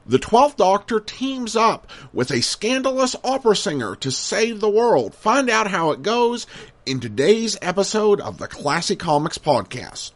The 12th Doctor teams up with a scandalous opera singer to save the world. Find out how it goes in today's episode of the Classic Comics Podcast.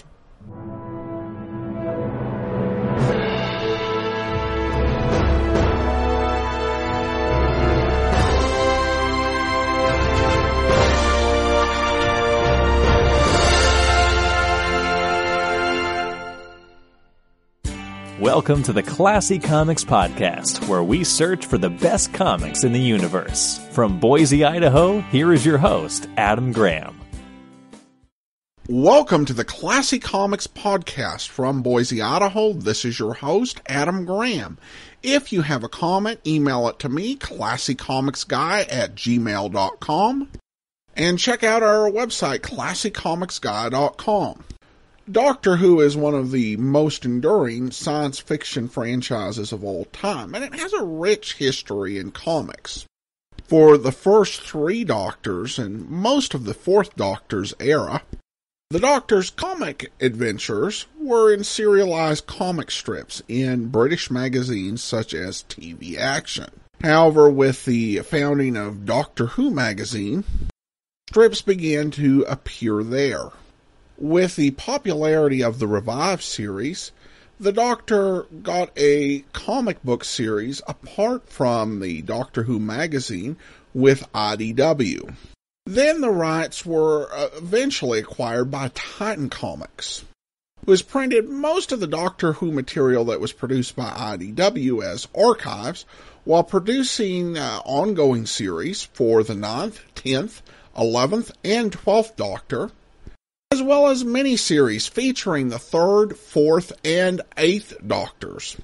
Welcome to the Classic Comics Podcast, where we search for the best comics in the universe. From Boise, Idaho, here is your host, Adam Graham. Welcome to the Classic Comics Podcast from Boise, Idaho. This is your host, Adam Graham. If you have a comment, email it to me, classiccomicsguy@gmail.com. And check out our website, classiccomicsguy.com. Doctor Who is one of the most enduring science fiction franchises of all time, and it has a rich history in comics. For the first three Doctors and most of the Fourth Doctor's era, the Doctor's comic adventures were in serialized comic strips in British magazines such as TV Action. However, with the founding of Doctor Who magazine, strips began to appear there. With the popularity of the Revive series, the Doctor got a comic book series apart from the Doctor Who magazine with IDW. Then the rights were eventually acquired by Titan Comics, who has printed most of the Doctor Who material that was produced by IDW as archives, while producing ongoing series for the 9th, 10th, 11th, and 12th Doctor, as well as miniseries featuring the 3rd, 4th, and 8th Doctors.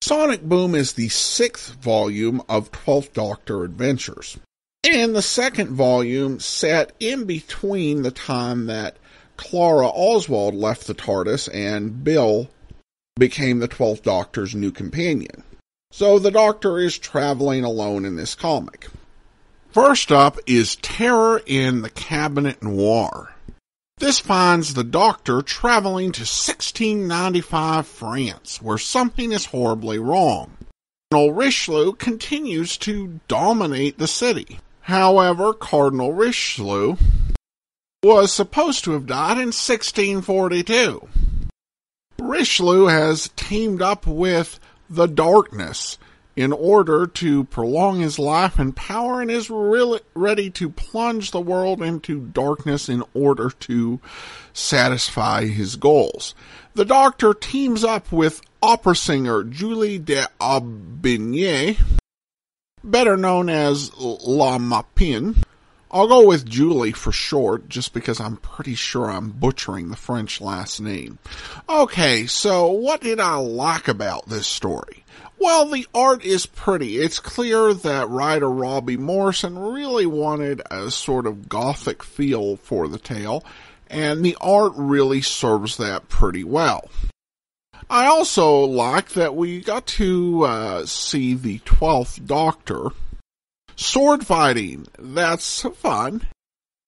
Sonic Boom is the 6th volume of 12th Doctor Adventures, and the 2nd volume set in between the time that Clara Oswald left the TARDIS and Bill became the 12th Doctor's new companion. So the Doctor is traveling alone in this comic. First up is Terror in the Cabinet Noir. This finds the Doctor traveling to 1695 France, where something is horribly wrong. Cardinal Richelieu continues to dominate the city. However, Cardinal Richelieu was supposed to have died in 1642. Richelieu has teamed up with the Darkness in order to prolong his life and power, and is really ready to plunge the world into darkness in order to satisfy his goals. The Doctor teams up with opera singer Julie d'Aubigné, better known as La Mapin. I'll go with Julie for short, just because I'm pretty sure I'm butchering the French last name. Okay, so what did I like about this story? Well, the art is pretty. It's clear that writer Robbie Morrison really wanted a sort of gothic feel for the tale, and the art really serves that pretty well. I also like that we got to see the 12th Doctor sword fighting. That's fun,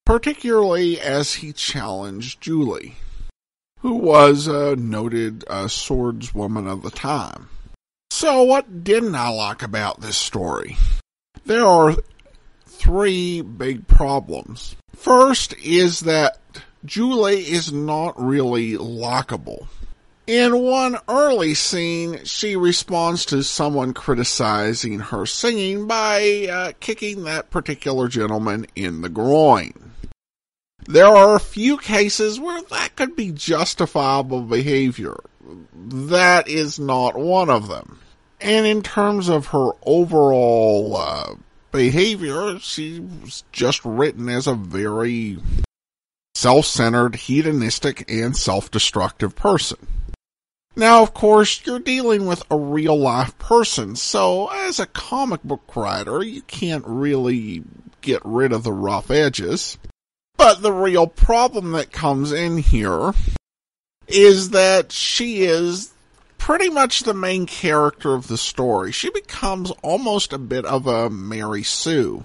particularly as he challenged Julie, who was a noted swordswoman of the time. So what didn't I like about this story? There are three big problems. First is that Julie is not really likable. In one early scene, she responds to someone criticizing her singing by kicking that particular gentleman in the groin. There are a few cases where that could be justifiable behavior. That is not one of them. And in terms of her overall behavior, she was just written as a very self-centered, hedonistic, and self-destructive person. Now, of course, you're dealing with a real-life person, so as a comic book writer, you can't really get rid of the rough edges. But the real problem that comes in here is that she is pretty much the main character of the story. She becomes almost a bit of a Mary Sue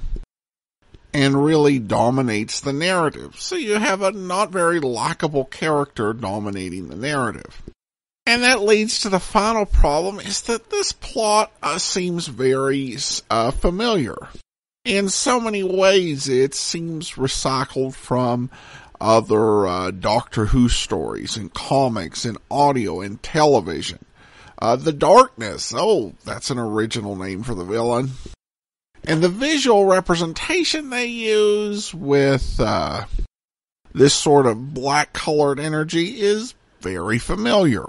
and really dominates the narrative. So you have a not very likable character dominating the narrative. And that leads to the final problem, is that this plot seems very familiar. In so many ways, it seems recycled from other Doctor Who stories and comics and audio and television. The Darkness, that's an original name for the villain. And the visual representation they use with this sort of black-colored energy is very familiar.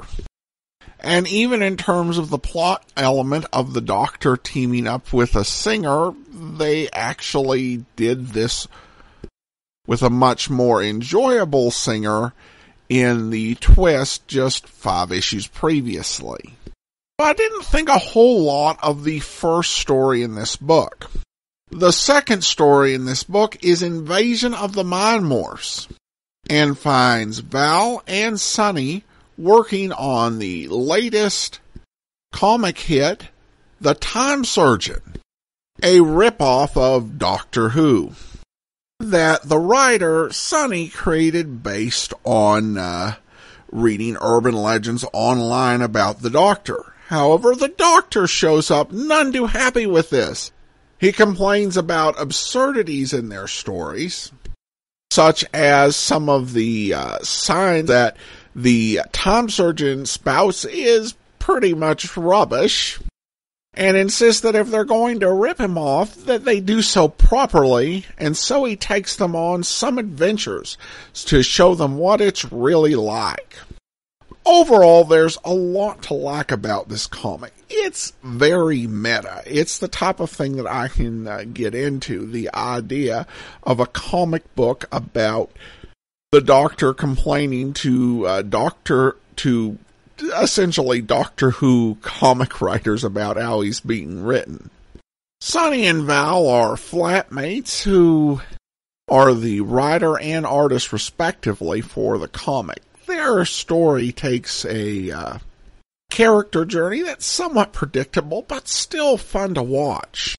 And even in terms of the plot element of the Doctor teaming up with a singer, they actually did this with a much more enjoyable singer in the twist just 5 issues previously. I didn't think a whole lot of the first story in this book. The second story in this book is Invasion of the Mind Morphs, and finds Val and Sunny working on the latest comic hit, The Time Surgeon, a ripoff of Doctor Who that the writer Sunny created based on reading urban legends online about the Doctor. However, the Doctor shows up none too happy with this. He complains about absurdities in their stories, such as some of the signs that the Time Surgeon spouse is pretty much rubbish, and insists that if they're going to rip him off, that they do so properly, and so he takes them on some adventures to show them what it's really like. Overall, there's a lot to like about this comic. It's very meta. It's the type of thing that I can get into, the idea of a comic book about the Doctor complaining to essentially Doctor Who comic writers about how he's being written. Sunny and Val are flatmates who are the writer and artist respectively for the comic. Their story takes a character journey that's somewhat predictable, but still fun to watch.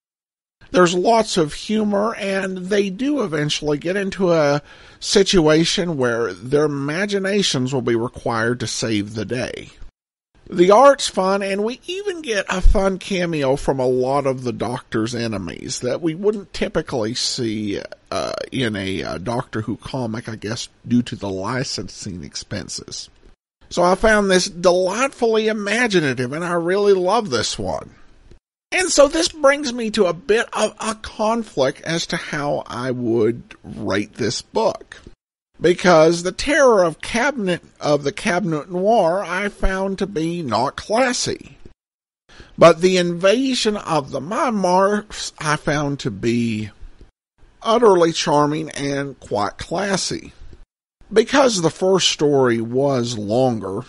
There's lots of humor, and they do eventually get into a situation where their imaginations will be required to save the day. The art's fun, and we even get a fun cameo from a lot of the Doctor's enemies that we wouldn't typically see in a Doctor Who comic, I guess, due to the licensing expenses. So I found this delightfully imaginative, and I really love this one. And so this brings me to a bit of a conflict as to how I would rate this book. Because the Terror of the Cabinet Noir I found to be not classy. But the Invasion of the Mind Morphs I found to be utterly charming and quite classy. Because the first story was longer,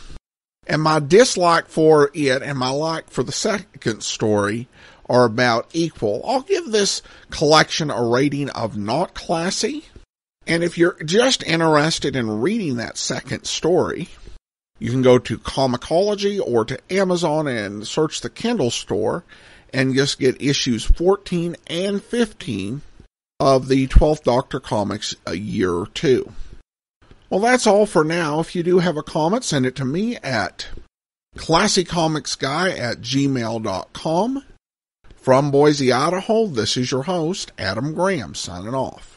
and my dislike for it and my like for the second story are about equal, I'll give this collection a rating of not classy. And if you're just interested in reading that second story, you can go to Comixology or to Amazon and search the Kindle store and just get issues 14 and 15 of the 12th Doctor comics a year 2. Well, that's all for now. If you do have a comment, send it to me at classycomicsguy@gmail.com. From Boise, Idaho, this is your host, Adam Graham, signing off.